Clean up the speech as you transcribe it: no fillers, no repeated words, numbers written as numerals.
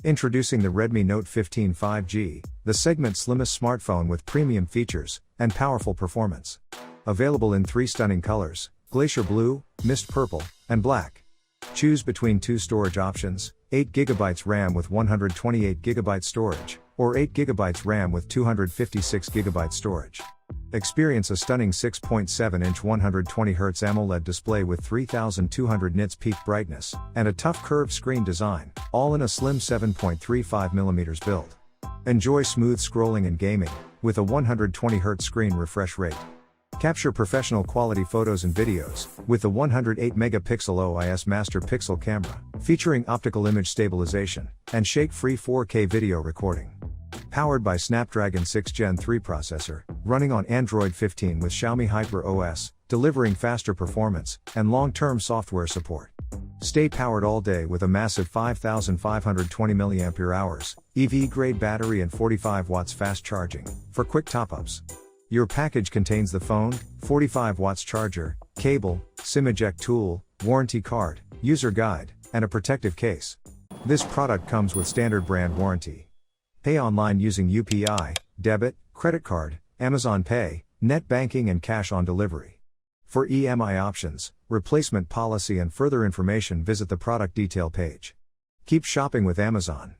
Introducing the Redmi Note 15 5G, the segment's slimmest smartphone with premium features and powerful performance. Available in 3 stunning colors: glacier blue, mist purple, and black. Choose between 2 storage options: 8GB RAM with 128GB storage, or 8GB RAM with 256GB storage. Experience a stunning 6.7-inch 120Hz AMOLED display with 3200 nits peak brightness, and a tough curved screen design, all in a slim 7.35mm build. Enjoy smooth scrolling and gaming, with a 120Hz screen refresh rate. Capture professional quality photos and videos, with the 108MP OIS master pixel camera, featuring optical image stabilization, and shake-free 4K video recording. Powered by Snapdragon 6 Gen 3 processor, running on Android 15 with Xiaomi Hyper OS, delivering faster performance, and long-term software support. Stay powered all day with a massive 5520 mAh, EV-grade battery and 45 watts fast charging, for quick top-ups. Your package contains the phone, 45 watts charger, cable, SIM eject tool, warranty card, user guide, and a protective case. This product comes with standard brand warranty. Pay online using UPI, debit, credit card, Amazon Pay, net banking and cash on delivery. For EMI options, replacement policy and further information, visit the product detail page. Keep shopping with Amazon.